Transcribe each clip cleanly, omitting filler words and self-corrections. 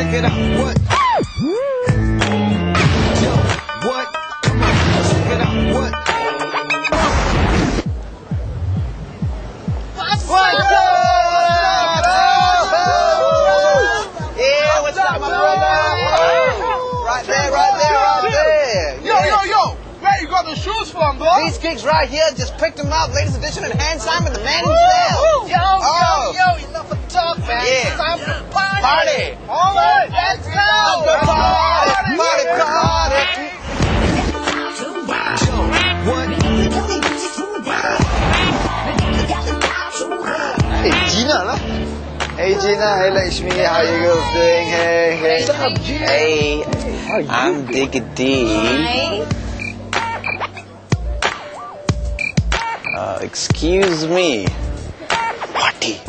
check it out. What? Yo, what? Come on, check it out. What? What's up? Yeah, what's up, my brother? Right there, right there, right there. Yo. Where you got the shoes from, bro? These kicks right here, just picked them up. Latest edition and hand signed with the man himself. Yo, enough of talk, man. Yeah. It's time to party. All right, let's go. Party. What? Hey, Gina, lah. Hey, Gina. Hey, Lakshmi. How you girls doing? Hey. What's up, Gina? Hey, I'm Diggity. Excuse me. Party.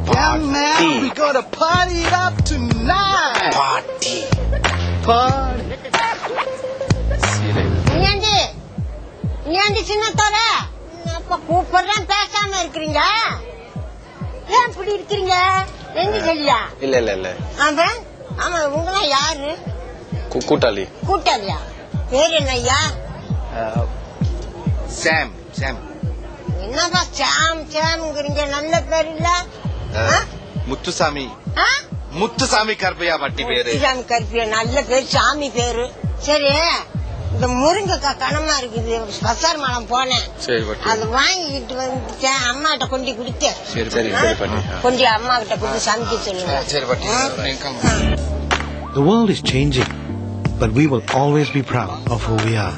Yeah, man. We gonna party it up tonight. Party. நீ சின்னத்தோட அப்ப கூப்பிடுறேன் பேசாம இருக்கிறீங்க ஏன் இப்படி இருக்கிறீங்க எங்க சொல்லியா இல்ல அவன் ஆமா உங்களா யாரு கூட்டாளி கூட்டாளியா பேர் என்னய்யா Sam. என்னப்பா சாம்ங்கிறீங்க நல்ல பேர் இல்ல முத்துசாமி கருப்பையா பட்டி பேரு. சாமி கருப்பியா நல்ல பேர் சாமி பேரு சரி இந்த முருங்கைக்காய் கனமா இருக்குது பசார் மலம் போனேன் அது வாங்கிட்டு வந்துட்டேன் அம்மாட்ட கொண்டு கொடுத்தேன் கொண்டு அம்மா கிட்ட கொடுத்து சமைக்க சொல்லுங்க The world is changing, but we will always be proud of who we are.